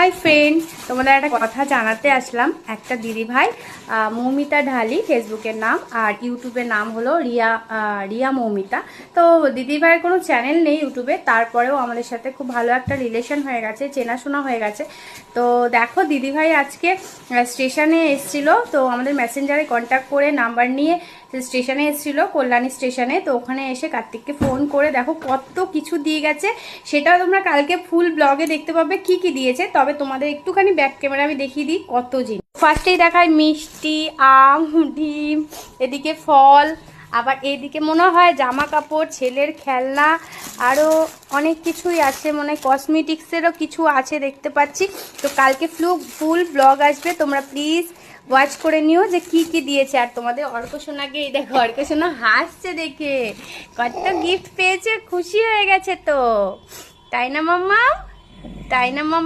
Hi friend, তোমাদের একটা কথা জানাতে আসলাম। একটা দিদিভাই মৌমিতা ঢালি ফেসবুকের নাম, আর ইউটিউবের নাম হলো রিয়া মৌমিতা। তো দিদিভাইয়ের কোনো চ্যানেল নেই ইউটিউবে, তারপরেও আমাদের সাথে খুব ভালো একটা রিলেশন হয়ে গেছে, চেনাশোনা হয়ে গেছে। তো দেখো, দিদিভাই আজকে স্টেশনে এসেছিল, তো আমাদের মেসেঞ্জারে কন্ট্যাক্ট করে নাম্বার নিয়ে স্টেশনে এসেছিল, কল্যাণী স্টেশনে। তো ওখানে এসে কার্তিককে ফোন করে দেখো কত কিছু দিয়ে গেছে, সেটাও তোমরা কালকে ফুল ব্লগে দেখতে পাবে কি কি দিয়েছে। তবে তোমাদের একটুখানি ব্যাক ক্যামেরা আমি দেখিয়ে দিই কত জিনিস। ফার্স্টেই দেখায় মিষ্টি, আম, ডিম, এদিকে ফল, আবার এদিকে মনে হয় জামা কাপড়, ছেলের খেলনা, আরও অনেক কিছুই আছে, মনে হয় কসমেটিক্সেরও কিছু আছে দেখতে পাচ্ছি। তো কালকে ফুল ব্লগ আসবে, তোমরা প্লিজ ওয়াচ করে নিও যে কি কি দিয়েছে। আর তোমাদের অর্কসোনাকে এই দেখো, অর্কসোনা হাসছে দেখে, কত গিফট পেয়েছে, খুশি হয়ে গেছে তো, তাই না মাম্মা? তাই না মাম্মা?